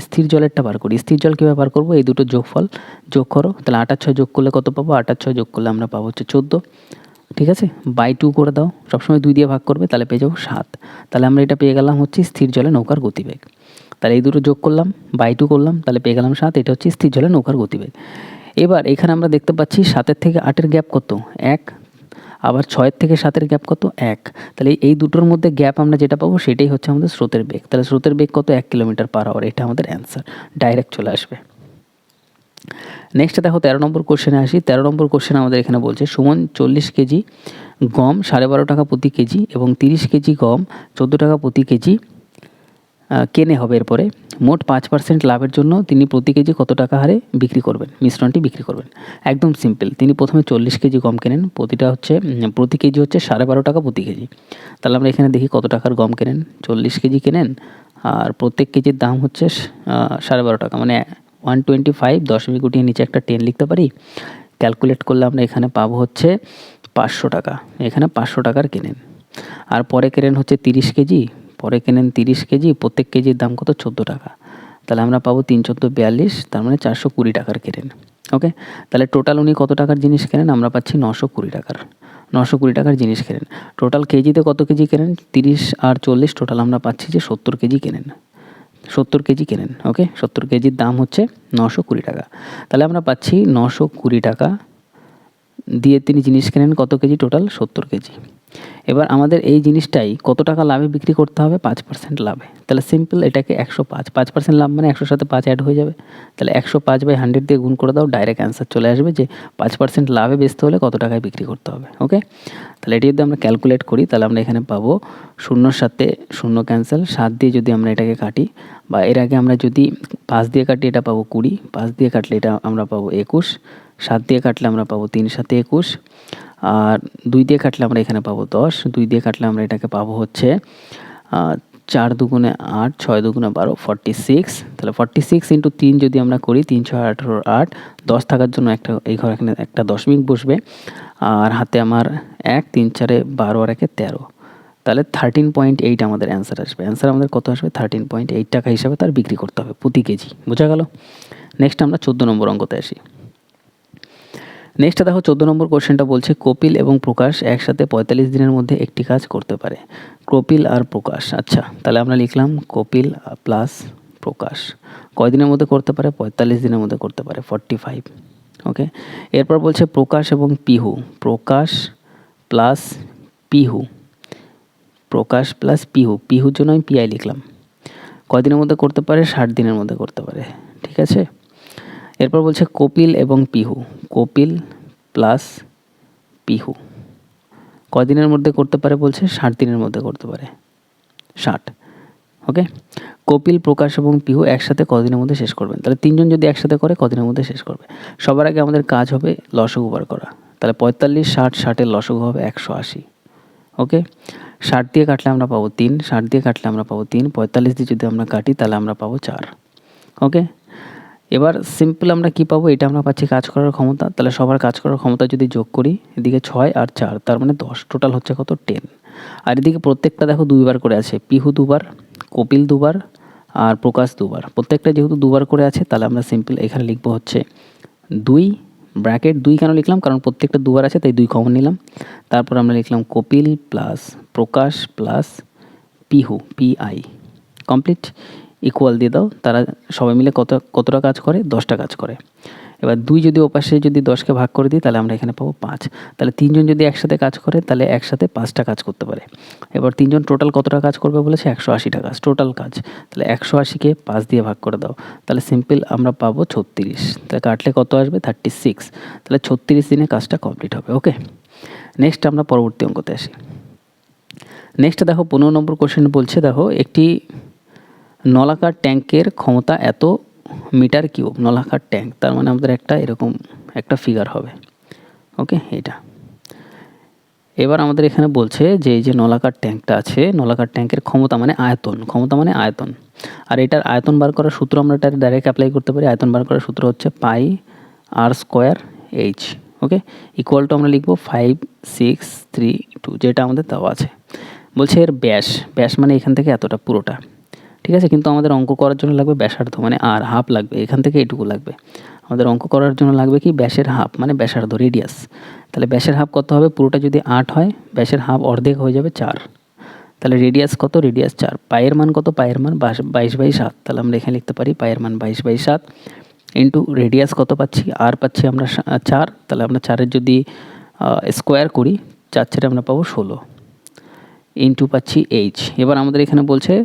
স্থির জলেরটা বার করি। স্থির জল কীভাবে বার করবো? এই দুটো যোগফল যোগ করো, তাহলে 8 আর 6 যোগ করলে কত পাবো? 8 আর 6 যোগ করলে আমরা পাবো হচ্ছে 14, ঠিক আছে, /2 করে দাও, সবসময় 2 দিয়ে ভাগ করবে, তাহলে পেয়ে যাবো 7। তাহলে আমরা এটা পেয়ে গেলাম হচ্ছে স্থির জলে নৌকার গতিবেগ। তাহলে এই দুটো যোগ করলাম, /2 করলাম, তাহলে পেয়ে গেলাম 7। এটা হচ্ছে স্থির জলে নৌকার গতিবেগ। এবার এখানে আমরা দেখতে পাচ্ছি 7-এর থেকে 8-এর গ্যাপ কত? 1, আবার 6-এর থেকে 7-এর গ্যাপ কত? 1। তাহলে এই দুটোর মধ্যে গ্যাপ আমরা যেটা পাবো সেটাই হচ্ছে আমাদের স্রোতের বেগ। তাহলে স্রোতের বেগ কত? 1 কিলোমিটার/আওয়ার। এটা আমাদের অ্যান্সার, ডাইরেক্ট চলে আসবে। নেক্সট দেখো 13 নম্বর কোশ্চেনে আসি। 13 নম্বর কোশ্চেন আমাদের এখানে বলছে সুমন 40 কেজি গম 12.5 টাকা প্রতি কেজি এবং 30 কেজি গম 14 টাকা প্রতি কেজি কেনে হবে এরপরে, মোট 5% লাভের জন্য তিনি প্রতি কেজি কত টাকা হারে বিক্রি করবেন, মিশ্রণটি বিক্রি করবেন। একদম সিম্পল, তিনি প্রথমে 40 কেজি গম কেনেন, প্রতি কেজি হচ্ছে 12.5 টাকা প্রতি কেজি। তাহলে আমরা এখানে দেখি কত টাকার গম কেনেন, 40 কেজি কেনেন, আর প্রত্যেক কেজির দাম হচ্ছে 12.5 টাকা, মানে 125, 10 গুটিয়ে নিচে একটা 10 লিখতে পারি। ক্যালকুলেট করলে আমরা এখানে পাবো হচ্ছে 500 টাকা, এখানে 500 টাকার কেনেন। আর পরে কেনেন হচ্ছে 30 কেজি, প্রত্যেক কেজির দাম কত, 14 টাকা। তাহলে আমরা পাবো 3 14 42, তার মানে 420 টাকার কেনেন। ওকে, তাহলে টোটাল উনি কত টাকার জিনিস কেনেন, আমরা পাচ্ছি 920 টাকার জিনিস কেনেন। টোটাল কেজিতে কত কেজি কেনেন, 30 আর 40, টোটাল আমরা পাচ্ছি যে 70 কেজি কেনেন। 70 কেজি কেনেন। ওকে, 70 কেজির দাম হচ্ছে 920 টাকা। তাহলে আমরা পাচ্ছি 920 টাকা দিয়ে তিনি জিনিস কেনেন কত কেজি, টোটাল 70 কেজি। এবার আমাদের এই জিনিসটাই কত টাকা লাভে বিক্রি করতে হবে, 5% লাভে। তাহলে সিম্পল, এটাকে 105, 5% লাভ মানে 100 সাথে 5 অ্যাড হয়ে যাবে। তাহলে 105/100 দিয়ে গুণ করে দাও, ডাইরেক্ট অ্যান্সার চলে আসবে যে 5% লাভে বেচতে হলে কত টাকায় বিক্রি করতে হবে। ওকে, তাহলে এটি যদি আমরা ক্যালকুলেট করি, তাহলে আমরা এখানে পাবো 0-র সাথে 0 ক্যান্সেল, 7 দিয়ে যদি আমরা এটাকে কাটি, বা এর আগে আমরা যদি 5 দিয়ে কাটি, এটা পাবো 20, 5 দিয়ে কাটলে এটা আমরা পাবো 21, 7 দিয়ে কাটলে আমরা পাবো 3 7 21, আর 2 দিয়ে কাটলে আমরা এখানে পাবো 10, 2 দিয়ে কাটলে আমরা এটাকে পাবো হচ্ছে 4 দুগুণে 8, 6 দুগুণে 12, 46। তাহলে 46 ইন্টু 3 যদি আমরা করি, 3 6 18, 8, 10 থাকার জন্য এই ঘর এখানে একটা দশমিক বসবে, আর হাতে আমার 1 3 4 12 আর 1 13। তাহলে 13.8 আমাদের অ্যান্সার আসবে। অ্যান্সার আমাদের কত আসবে, 13.8 টাকা হিসাবে তার বিক্রি করতে হবে প্রতি কেজি। বোঝা গেল? নেক্সট আমরা 14 নম্বর অঙ্কতে আসি। নেক্সট দেখো 14 নম্বর কোশ্চেনটা বলছে, কপিল এবং প্রকাশ একসাথে 45 দিনের মধ্যে একটি কাজ করতে পারে। কপিল আর প্রকাশ, আচ্ছা তাহলে আমরা লিখলাম কপিল প্লাস প্রকাশ কয় দিনের মধ্যে করতে পারে, 45 দিনের মধ্যে করতে পারে, 45। ওকে, এরপর বলছে প্রকাশ এবং পিহু, প্রকাশ প্লাস পিহু, পিহুর জন্য আমি পিআই লিখলাম, কয় দিনের মধ্যে করতে পারে, 60 দিনের মধ্যে করতে পারে। ঠিক আছে, এরপর বলছে কপিল এবং পিহু, কপিল প্লাস পিহু কদিনের মধ্যে করতে পারে বলছে, 60 দিনের মধ্যে করতে পারে, 60। ওকে, কপিল প্রকাশ এবং পিহু একসাথে কদিনের মধ্যে শেষ করবেন। তাহলে তিনজন যদি একসাথে করে কদিনের মধ্যে শেষ করবে। সবার আগে আমাদের কাজ হবে লসগু বার করা। তাহলে 45 60, 60-এর লসগু হবে 180। ওকে, 60 দিয়ে কাটলে আমরা পাবো 3, 60 দিয়ে কাটলে আমরা পাবো 3, 45 দিয়ে যদি আমরা কাটি তাহলে আমরা পাবো 4। ওকে, এবার সিম্পল আমরা কি পাবো, এটা আমরা পাচ্ছি কাজ করার ক্ষমতা। তাহলে সবার কাজ করার ক্ষমতা যদি যোগ করি, এদিকে 6 আর 4, তার মানে 10, টোটাল হচ্ছে কত, 10। আর এদিকে প্রত্যেকটা দেখো 2বার করে আছে, পিহু 2বার, কপিল 2বার আর প্রকাশ 2বার। প্রত্যেকটা যেহেতু 2বার করে আছে, তাহলে আমরা সিম্পল এখানে লিখবো হচ্ছে 2 ব্র্যাকেট 2 কেন লিখলাম, কারণ প্রত্যেকটা 2বার আছে তাই 2 কমন নিলাম। তারপর আমরা লিখলাম Kapil plus Prakash plus Pihu, PI, complete. Equal দিয়ে দাও, তারা সবাই মিলে কতটা কাজ করে, 10টা কাজ করে। এবার 2 যদি ওপাশে যদি 10কে ভাগ করে দিই, তাহলে আমরা এখানে পাবো 5। তাহলে 3জন যদি একসাথে কাজ করে, তাহলে একসাথে 5টা কাজ করতে পারে। এবার 3জন টোটাল কতটা কাজ করবে বলেছে, 180টা কাজ, টোটাল কাজ। তাহলে 180কে 5 দিয়ে ভাগ করে দাও, তাহলে সিম্পল আমরা পাবো 36। তাহলে কাটলে কত আসবে, 36। তাহলে 36 দিনে কাজটা কমপ্লিট হবে। ওকে, নেক্সট আমরা পরবর্তী অঙ্কতে আসি। নেক্সট দেখো 15 নম্বর কোশ্চেন বলছে, দেখো একটি নলাকার ট্যাঙ্কের ক্ষমতা এত মিটার কিউব, নলাকার ট্যাঙ্ক, তার মানে আমাদের একটা এরকম একটা ফিগার হবে। ওকে, এটা এবার আমাদের এখানে বলছে যে এই যে নলাকার ট্যাঙ্কটা আছে, নলাকার ট্যাঙ্কের ক্ষমতা মানে আয়তন, আর এটার আয়তন বার করার সূত্র আমরা এটা ডাইরেক্ট অ্যাপ্লাই করতে পারি। আয়তন বার করার সূত্র হচ্ছে pi r square H. Okay, equal to আমরা লিখবো 5 6 3 2, যেটা আমাদের দেওয়া আছে। বলছে এর ব্যাস মানে এখান থেকে এতটা পুরোটা। ঠিক আছে, কিন্তু আমাদের অঙ্ক করার জন্য লাগবে ব্যাসার্ধ, মানে আর হাফ লাগবে, এখান থেকে এইটুকু লাগবে। আমাদের অঙ্ক করার জন্য লাগবে কি, ব্যাসের হাফ মানে ব্যাসার্ধ, রেডিয়াস। তাহলে ব্যাসের হাফ কত হবে, পুরোটা যদি 8 হয়, ব্যাসের হাফ অর্ধেক হয়ে যাবে 4। তাহলে রেডিয়াস কত, রেডিয়াস 4। পায়ের মান কত, পায়ের মান 22/7। তাহলে আমরা এখানে লিখতে পারি পায়ের মান 22/7 ইন্টু রেডিয়াস কত পাচ্ছি, আর পাচ্ছি আমরা 4। তাহলে আমরা 4-এর যদি স্কোয়ার করি, 4 ছেড়ে আমরা পাবো 16 ইন্টু পাচ্ছি এইচ। এবার আমাদের এখানে বলছে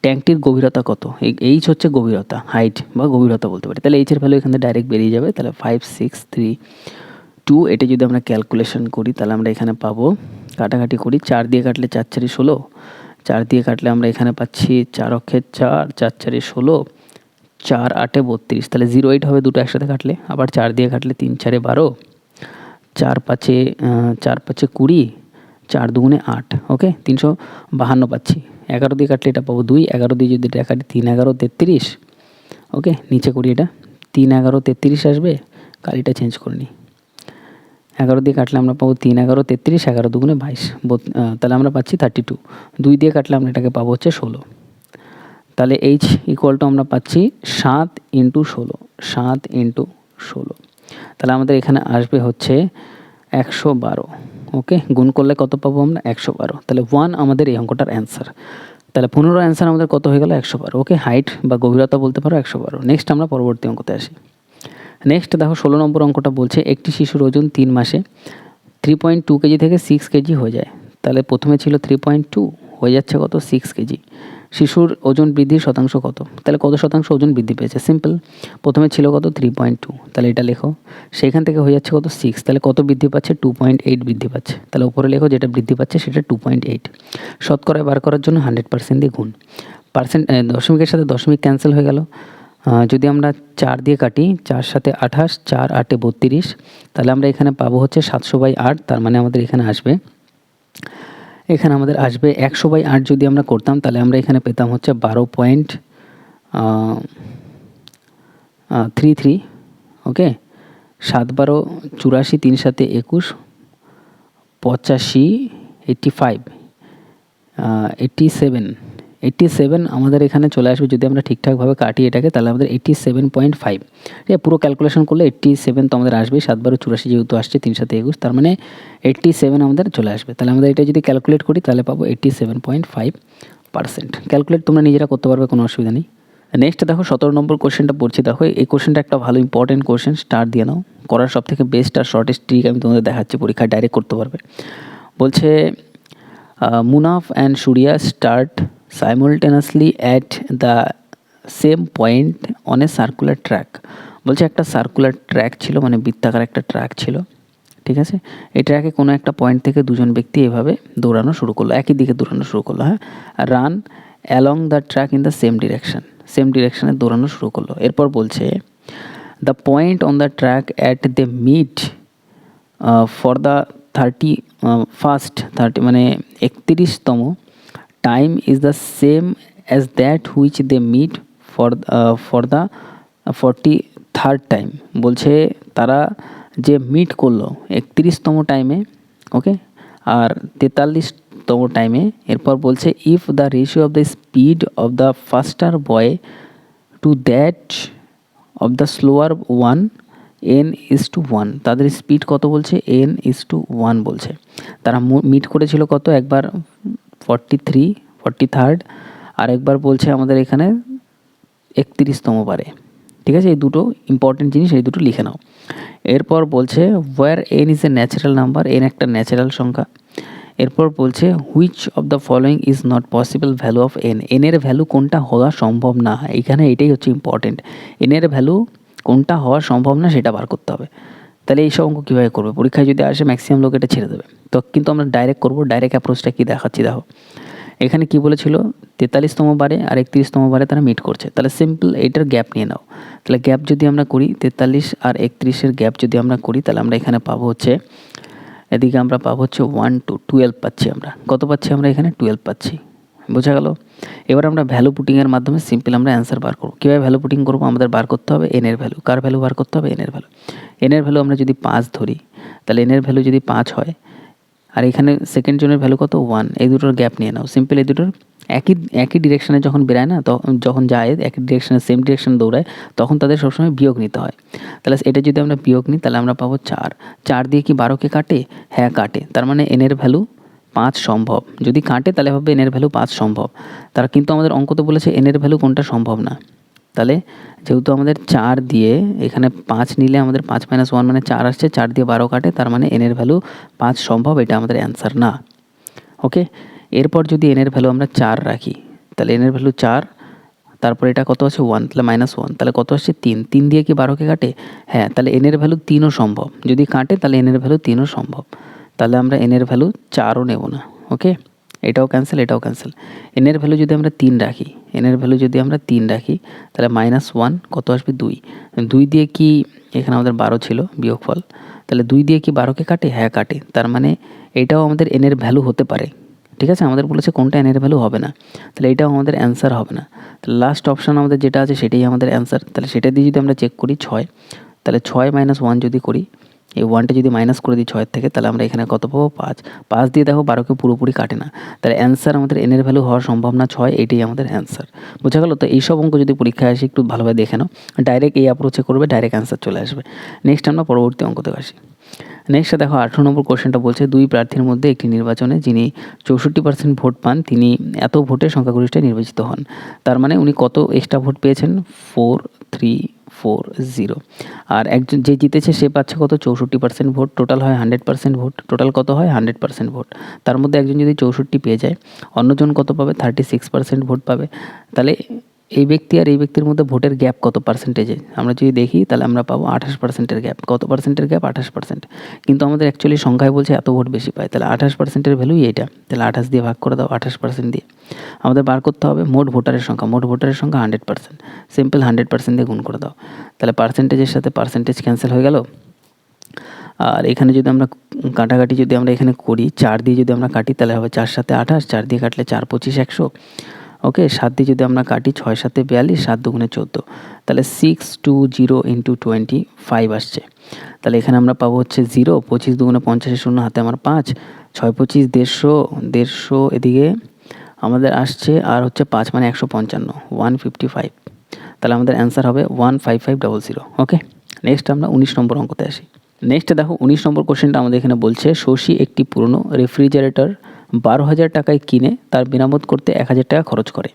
ট্যাঙ্কটির গভীরতা কত, এইচ হচ্ছে গভীরতা, হাইট বা গভীরতা বলতে পারি। তাহলে এইচের ভ্যালু এখান থেকে ডাইরেক্ট বেরিয়ে যাবে। তাহলে 5 6 3 2, এটা যদি আমরা ক্যালকুলেশন করি, তাহলে আমরা এখানে পাবো, কাটাকাটি করি, 4 দিয়ে কাটলে 4 4 16, 4 দিয়ে কাটলে আমরা এখানে পাচ্ছি 4 অক্ষে 4, 4 4 16, 4 8 32, তাহলে 0 8 হবে দুটো একসাথে কাটলে। আবার 4 দিয়ে কাটলে 3 4 12, 4 5 4 5 20, 4 2 8, ওকে 352 পাচ্ছি। 11 দিয়ে কাটলে এটা পাবো 2, 11 দিয়ে যদি এটা কাটি 3 11 33, ওকে নিচে করি এটা 3 11 33 আসবে, কালিটা চেঞ্জ করে নিই। 11 দিয়ে কাটলে আমরা পাবো 3 11 33, 11 2 22, তাহলে আমরা পাচ্ছি 32। 2 দিয়ে কাটলে আমরা এটাকে পাবো হচ্ছে 16। তাহলে এইচ ইকুয়াল টু আমরা পাচ্ছি 7 × 16, 7 × 16, তাহলে আমাদের এখানে আসবে হচ্ছে 112। ওকে গুণ করলে কত পাবো আমরা 112, তাহলে 1 আমাদের এই অঙ্কটার অ্যান্সার। তাহলে 15 অ্যান্সার আমাদের কত হয়ে গেল 112। ওকে হাইট বা গভীরতা বলতে পারো 112। নেক্সট আমরা পরবর্তী অঙ্কতে আসি। নেক্সট দেখো 16 নম্বর অঙ্কটা বলছে একটি শিশুর ওজন 3 মাসে 3.2 কেজি থেকে 6 কেজি হয়ে যায়। তাহলে প্রথমে ছিল 3.2, হয়ে যাচ্ছে কত 6 কেজি। শিশুর ওজন বৃদ্ধির শতাংশ কত? তাহলে কত শতাংশ ওজন বৃদ্ধি পেয়েছে? সিম্পল, প্রথমে ছিল কত 3.2, তাহলে এটা লেখো। সেখান থেকে হয়ে যাচ্ছে কত 6, তাহলে কত বৃদ্ধি পাচ্ছে 2.8 বৃদ্ধি পাচ্ছে। তাহলে উপরে লেখো যেটা বৃদ্ধি পাচ্ছে সেটা 2.8। শতকরায় বার করার জন্য 100% দিয়ে গুণ। দশমিকের সাথে দশমিক ক্যান্সেল হয়ে গেল। যদি আমরা 4 দিয়ে কাটি, 4 7 28, 4 8 32, তাহলে আমরা এখানে পাবো হচ্ছে 700/8, তার মানে আমাদের এখানে আসবে 100/8 যদি আমরা করতাম তাহলে আমরা এখানে পেতাম হচ্ছে 12.33। ওকে 7 12 84, 3 7 21, 85, 85, 87 আমাদের এখানে চলে আসবে। যদি আমরা ঠিকঠাকভাবে কাটি এটাকে তাহলে আমাদের 87.5। ঠিক আছে, পুরো ক্যালকুলেশন করলে 87 তো আমাদের আসবেই। 7 12 84 যেহেতু আসছে, 3 7 21, তার মানে 87 আমাদের চলে আসবে। তাহলে আমাদের এটা যদি ক্যালকুলেট করি তাহলে পাবো 87.5%। ক্যালকুলেট তোমরা নিজেরা করতে পারবে, কোনো অসুবিধা নেই। নেক্সট দেখো 17 নম্বর কোশ্চেনটা পড়ছি। দেখো এই কোশ্চেনটা একটা ভালো ইম্পর্টেন্ট কোশ্চেন, স্টার দিয়ে নাও। করার সব থেকে বেস্ট আর শর্টেস্ট ট্রিক আমি তোমাদের দেখাচ্ছি, পরীক্ষায় ডাইরেক্ট করতে পারবে। বলছে Munaf and Suriya start simultaneously at the same point on a circular track। বলছে একটা সার্কুলার ট্র্যাক ছিল, মানে বৃত্তাকার একটা ট্র্যাক ছিল। ঠিক আছে, এই ট্র্যাকে কোনো একটা পয়েন্ট থেকে দুজন ব্যক্তি এভাবে দৌড়ানো শুরু করলো, একই দিকে দৌড়ানো শুরু করলো। হ্যাঁ, run along the track in the same ডিরেকশনে দৌড়ানো শুরু করলো। এরপর বলছে the point on the track at the mid for the 30 মানে 31তম time is the same as that which they meet for the 43rd time. বলছে তারা যে মিট করলো 31তম টাইমে, ওকে, আর 43তম টাইমে। এরপর বলছে if the ratio of the speed of the faster boy to that of the slower one n:1, তাদের speed কত বলছে n:1 বলছে। তারা মিট করেছিল কত, একবার 43rd, আর একবার বলছে আমাদের এখানে 31তম বারে। ঠিক আছে, এই দুটো ইম্পর্টেন্ট জিনিস, এই দুটো লিখে নাও। এরপর বলছে where n is a natural number, n একটা ন্যাচারাল সংখ্যা। এরপর বলছে which of the following is not possible value of n, এর ভ্যালু কোনটা হওয়া সম্ভব না। এখানে এটাই হচ্ছে ইম্পর্টেন্ট, এর ভ্যালু কোনটা হওয়া সম্ভব না সেটা বার করতে হবে। তাহলে এইসব অঙ্ক কীভাবে করবে, পরীক্ষায় যদি আসে ম্যাক্সিমাম লোক এটা ছেড়ে দেবে। তো কিন্তু আমরা ডাইরেক্ট করবো। ডাইরেক্ট অ্যাপ্রোচটা কী দেখাচ্ছি দেখো। এখানে কি বলেছিল 43তম বারে আর 31তম বারে তারা মিট করছে। তাহলে সিম্পল এইটার গ্যাপ নিয়ে নাও। তাহলে গ্যাপ যদি আমরা করি 43 আর 31-এর গ্যাপ যদি আমরা করি তাহলে আমরা এখানে পাবো হচ্ছে, এদিকে আমরা পাবো হচ্ছে 1 2 12 পাচ্ছি। আমরা কত পাচ্ছি, আমরা এখানে 12 পাচ্ছি। বোঝা গেল? এবার আমরা ভ্যালু পুটিংয়ের মাধ্যমে সিম্পল আমরা অ্যান্সার বার করবো। কীভাবে ভ্যালু পুটিং করবো, আমাদের বার করতে হবে এর ভ্যালু। কার ভ্যালু বার করতে হবে, এর ভ্যালু। এর ভ্যালু আমরা যদি 5 ধরি তাহলে এর ভ্যালু যদি 5 হয়, আর এখানে সেকেন্ড জনের ভ্যালু কত 1, এই দুটোর গ্যাপ নিয়ে নাও। সিম্পল এই দুটোর একই ডিরেকশানে যখন বেরায় না, যখন যায় একই ডিরেকশানে, সেম ডিরেকশানে দৌড়ায়, তখন তাদের সবসময় বিয়োগ নিতে হয়। তাহলে এটা যদি আমরা বিয়োগ নিই তাহলে আমরা পাবো 4 দিয়ে কি 12কে কাটে? হ্যাঁ কাটে। তার মানে এর ভ্যালু 5 সম্ভব। যদি কাটে তাহলে হবে এর ভ্যালু 5 সম্ভব। তারা কিন্তু আমাদের অঙ্কতে বলেছে এর ভ্যালু কোনটা সম্ভব না। তাহলে যেহেতু আমাদের 4 দিয়ে এখানে 5 নিলে আমাদের 5 - 1 মানে 4 আসছে, 4 দিয়ে 12 কাটে, তার মানে এর ভ্যালু 5 সম্ভব, এটা আমাদের অ্যান্সার না। ওকে, এরপর যদি এর ভ্যালু আমরা 4 রাখি তাহলে এর ভ্যালু 4, তারপর এটা কত আছে 1, তাহলে -1, তাহলে কত আসছে 3, 3 দিয়ে কি 12কে কাটে? হ্যাঁ, তাহলে এর ভ্যালু 3ও সম্ভব। যদি কাটে তাহলে এর ভ্যালু 3ও সম্ভব। তাহলে আমরা এর ভ্যালু 4ও নেব না। ওকে, এটাও ক্যান্সেল, এটাও ক্যান্সেল। এনের ভ্যালু যদি আমরা 3 রাখি, এনের ভ্যালু যদি আমরা 3 রাখি, তাহলে -1 কত আসবে 2। 2 দিয়ে কি এখানে আমাদের 12 ছিল বিয়োগফল, তাহলে 2 দিয়ে কি 12কে কাটে? হ্যাঁ কাটে। তার মানে এটাও আমাদের এনের ভ্যালু হতে পারে। ঠিক আছে, আমাদের বলেছে কোনটা এনের ভ্যালু হবে না, তাহলে এটাও আমাদের অ্যান্সার হবে না। তাহলে লাস্ট অপশান আমাদের যেটা আছে সেটাই আমাদের অ্যান্সার। তাহলে সেটা দিয়ে যদি আমরা চেক করি 6, তাহলে 6 - 1 যদি করি, এই 1টা যদি মাইনাস করে দিই 6 থেকে, তাহলে আমরা এখানে কত পাবো? 5। 5 দিয়ে দেখো 12কে পুরোপুরি কাটে না, তাহলে অ্যান্সার আমাদের এনের ভ্যালু হওয়ার সম্ভাবনা 6, এটাই আমাদের অ্যান্সার। বোঝা গেল? তো এইসব অঙ্ক যদি পরীক্ষায় আসে একটু ভালোভাবে দেখে নাও, ডাইরেক্ট এই অ্যাপ্রোচে করবে, ডাইরেক্ট অ্যান্সার চলে আসবে। নেক্সট আমরা পরবর্তী অঙ্কতে আসি। নেক্সটে দেখো 18 নম্বর কোশ্চেনটা বলছে, 2 প্রার্থীর মধ্যে একটি নির্বাচনে যিনি 64% ভোট পান, তিনি এত ভোটে সংখ্যাগরিষ্ঠে নির্বাচিত হন। তার মানে উনি কত এক্সট্রা ভোট পেয়েছেন? 4340। আর একজন যে জিতেছে সে পাচ্ছে কত? 64% ভোট। টোটাল হয় 100% ভোট। টোটাল কত হয়? 100% ভোট। তার মধ্যে একজন যদি 64 পেয়ে যায়, অন্যজন কত পাবে? 36% ভোট পাবে। তাহলে এই ব্যক্তি আর এই ব্যক্তির মধ্যে ভোটের গ্যাপ কত পার্সেন্টেজে? আমরা যদি দেখি তাহলে আমরা পাবো 28%-এর গ্যাপ। কত পার্সেন্টের গ্যাপ? 28%। কিন্তু আমাদের অ্যাকচুয়ালি সংখ্যায় বলছে এত ভোট বেশি পায়, তাহলে 28%-এর ভ্যালুই এইটা। তাহলে 28 দিয়ে ভাগ করে দাও, 28% দিয়ে। আমাদের বার করতে হবে মোট ভোটারের সংখ্যা। মোট ভোটারের সংখ্যা 100%। সিম্পল 100% দিয়ে গুণ করে দাও। তাহলে পার্সেন্টেজের সাথে পার্সেন্টেজ ক্যান্সেল হয়ে গেল। আর এখানে যদি আমরা কাটাকাটি যদি আমরা এখানে করি, 4 দিয়ে যদি আমরা কাটি তাহলে হবে 4 7 28, 4 দিয়ে কাটলে 4 25 100। ওকে, 7 দিয়ে যদি আমরা কাটি 6 7 42, 7 2 14, তাহলে 620 × 25 আসছে। তাহলে এখানে আমরা পাবো হচ্ছে 0, 25 2 50, 0 হাতে আমার 5, 6 25 150, এদিকে আমাদের আসছে আর হচ্ছে 5 মানে 155, 155। তাহলে আমাদের অ্যান্সার হবে 15500। ওকে, নেক্সট আমরা 19 নম্বর অঙ্কতে আসি। নেক্সট দেখো 19 নম্বর কোশ্চেনটা আমাদের এখানে বলছে, শশী একটি পুরনো রেফ্রিজারেটর 12,000 টাকায় কিনে তার মেরামত করতে 1,000 টাকা খরচ করে।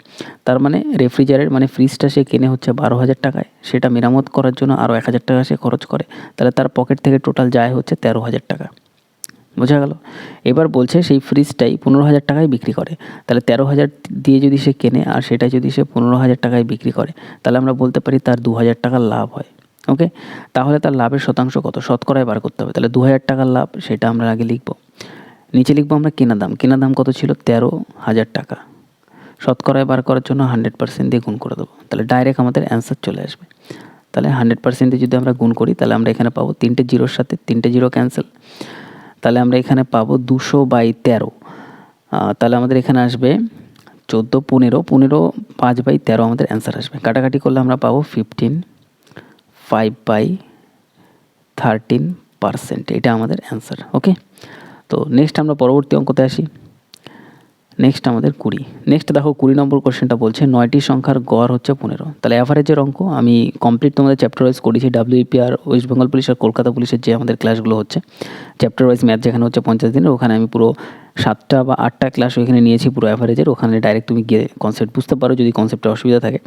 তার মানে রেফ্রিজারেট মানে ফ্রিজটা সে কিনে হচ্ছে 12,000 টাকায়, সেটা মেরামত করার জন্য আরও 1,000 টাকা সে খরচ করে। তাহলে তার পকেট থেকে টোটাল যায় হচ্ছে 13,000 টাকা। বোঝা গেল? এবার বলছে সেই ফ্রিজটাই 15,000 টাকায় বিক্রি করে। তাহলে 13,000 দিয়ে যদি সে কেনে আর সেটা যদি সে 15,000 টাকায় বিক্রি করে, তাহলে আমরা বলতে পারি তার 2,000 টাকার লাভ হয়। ওকে, তাহলে তার লাভের শতাংশ কত? শতকরায় বার করতে হবে। তাহলে 2,000 টাকার লাভ, সেটা আমরা আগে লিখব। নিচে লিখবো আমরা কেনা দাম। কেনা দাম কত ছিল? 13,000 টাকা। শতকরায় বার করার জন্য 100% দিয়ে গুণ করে দেবো। তাহলে ডাইরেক্ট আমাদের অ্যান্সার চলে আসবে। তাহলে 100% দিয়ে যদি আমরা গুণ করি, তাহলে আমরা এখানে পাবো 3টে জিরোর সাথে 3টে জিরো ক্যান্সেল। তাহলে আমরা এখানে পাবো 200/13। তাহলে আমাদের এখানে আসবে 14 15 15 5/13 আমাদের অ্যান্সার আসবে। কাটাকাটি করলে আমরা পাবো 15 5/13%। এটা আমাদের অ্যান্সার। ওকে, তো নেক্সট আমরা পরবর্তী অঙ্কতে আসি। নেক্সট আমাদের 20। নেক্সট দেখো 20 নম্বর কোশ্চেনটা বলছে, 9টি সংখ্যার গড় হচ্ছে 15। তাহলে অ্যাভারেজের অঙ্ক আমি কমপ্লিট তোমাদের চ্যাপ্টার ওয়াইজ করেছি। WPR, ওয়েস্ট বেঙ্গল পুলিশ আর কলকাতা পুলিশের যে আমাদের ক্লাসগুলো হচ্ছে, চ্যাপ্টার ওয়াইজ ম্যাথ যেখানে হচ্ছে 50 দিনের, ওখানে আমি পুরো 7টা বা 8টা ক্লাস ওইখানে নিয়েছি পুরো অ্যাভারেজের। ওখানে ডাইরেক্ট তুমি গিয়ে কনসেপ্ট বুঝতে পারো যদি কনসেপ্টে অসুবিধা থাকে।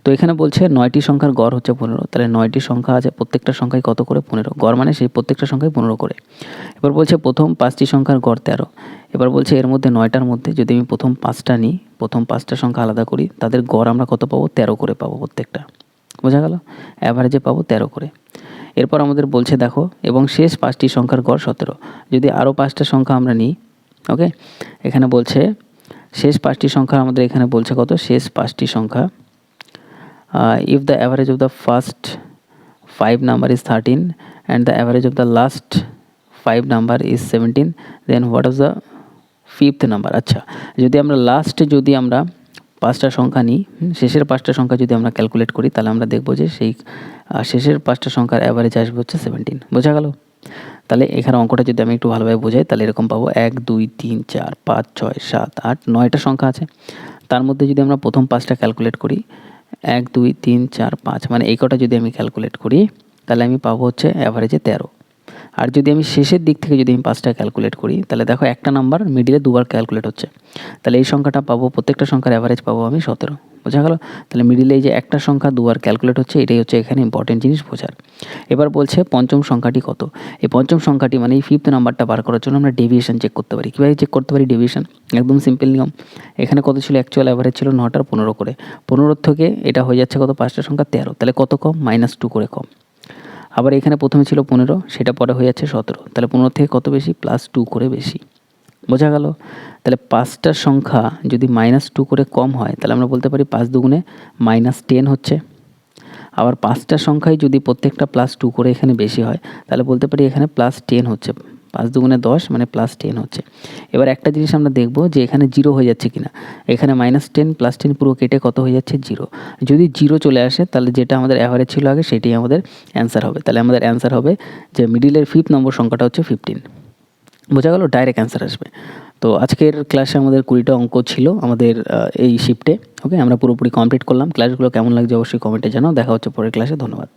তো এখানে বলছে 9টি সংখ্যার গড় হচ্ছে 15। তাহলে 9টি সংখ্যা আছে, প্রত্যেকটা সংখ্যায় কত করে? 15। গড় মানে সেই প্রত্যেকটা সংখ্যায় 15 করে। এবার বলছে প্রথম 5টি সংখ্যার গড় 13। এবার বলছে এর মধ্যে 9টার মধ্যে যদি আমি প্রথম 5টা নিই, প্রথম 5টা সংখ্যা আলাদা করি, তাদের গড় আমরা কত পাবো? 13 করে পাবো প্রত্যেকটা। বোঝা গেল? অ্যাভারেজে পাবো 13 করে। এরপর আমাদের বলছে দেখো, এবং শেষ 5টি সংখ্যার গড় 17। যদি আরও 5টা সংখ্যা আমরা নিই, ওকে, এখানে বলছে শেষ 5টি সংখ্যা আমাদের এখানে বলছে কত? শেষ 5টি সংখ্যা, if the average of the first 5 number is 13 and the average of the last 5 number is 17, then what is the 5th number? আচ্ছা, যদি আমরা লাস্টে যদি আমরা 5টা সংখ্যা নিই, শেষের 5টা সংখ্যা যদি আমরা ক্যালকুলেট করি, তাহলে আমরা দেখব যে সেই শেষের 5টা সংখ্যার অ্যাভারেজ আসবে হচ্ছে 17। বোঝা গেল? তাহলে এখানে অঙ্কটা যদি আমি একটু ভালোভাবে বোঝাই, তাহলে এরকম পাবো 1 2 3 4 5 6 7 8 9টা সংখ্যা আছে। তার মধ্যে যদি আমরা প্রথম 5টা ক্যালকুলেট করি, 1 2 3 4 5, মানে এই কটা যদি আমি ক্যালকুলেট করি, তাহলে আমি পাবো হচ্ছে অ্যাভারেজে 13। আর যদি আমি শেষের দিক থেকে যদি আমি 5টা ক্যালকুলেট করি, তাহলে দেখো একটা নাম্বার মিডিলে দুবার ক্যালকুলেট হচ্ছে, তাহলে এই সংখ্যাটা পাবো, প্রত্যেকটা সংখ্যার অ্যাভারেজ পাবো আমি 17। বোঝা গেল? তাহলে মিডিলে এই যে একটা সংখ্যা দুবার ক্যালকুলেট হচ্ছে, এটাই হচ্ছে এখানে ইম্পর্টেন্ট জিনিস বোঝার। এবার বলছে পঞ্চম সংখ্যাটি কত? এই পঞ্চম সংখ্যাটি মানে এই 5th নাম্বারটা বার করার জন্য আমরা ডেভিয়েশন চেক করতে পারি। কীভাবে চেক করতে পারি ডেভিয়েশন? একদম সিম্পল নিয়ম। এখানে কত ছিল? অ্যাকচুয়াল অ্যাভারেজ ছিল 9টার 15 করে। 15 থেকে এটা হয়ে যাচ্ছে কত? 5টা সংখ্যা 13। তাহলে কত কম? -2 করে কম। আবার এখানে প্রথমে ছিল 15, সেটা পরে হয়ে যাচ্ছে 17। তাহলে 15 থেকে কত বেশি? +2 করে বেশি। বোঝা গেল? তাহলে 5টার সংখ্যা যদি -2 করে কম হয় তাহলে আমরা বলতে পারি 5 দুগুণে -10 হচ্ছে। আবার 5টার সংখ্যায় যদি প্রত্যেকটা +2 করে এখানে বেশি হয় তাহলে বলতে পারি এখানে +10 হচ্ছে। 5 দুগুণে 10 মানে +10 হচ্ছে। এবার একটা জিনিস আমরা দেখব যে এখানে 0 হয়ে যাচ্ছে কিনা। এখানে -10 +10 পুরো কেটে কত হয়ে যাচ্ছে 0। যদি 0 চলে আসে তাহলে যেটা আমাদের অ্যাভারেজ ছিল আগে সেটাই আমাদের অ্যান্সার হবে। তাহলে আমাদের অ্যান্সার হবে যে মিডিলের 5th নম্বর সংখ্যাটা হচ্ছে 15। বোঝা গেল? ডাইরেক্ট অ্যান্সার আসবে। তো আজকের ক্লাসে আমাদের 20টা অঙ্ক ছিল আমাদের এই শিফটে। ওকে, আমরা পুরোপুরি কমপ্লিট করলাম। ক্লাসগুলো কেমন লাগছে অবশ্যই কমেন্টে জানাও। দেখা হচ্ছে পরের ক্লাসে। ধন্যবাদ।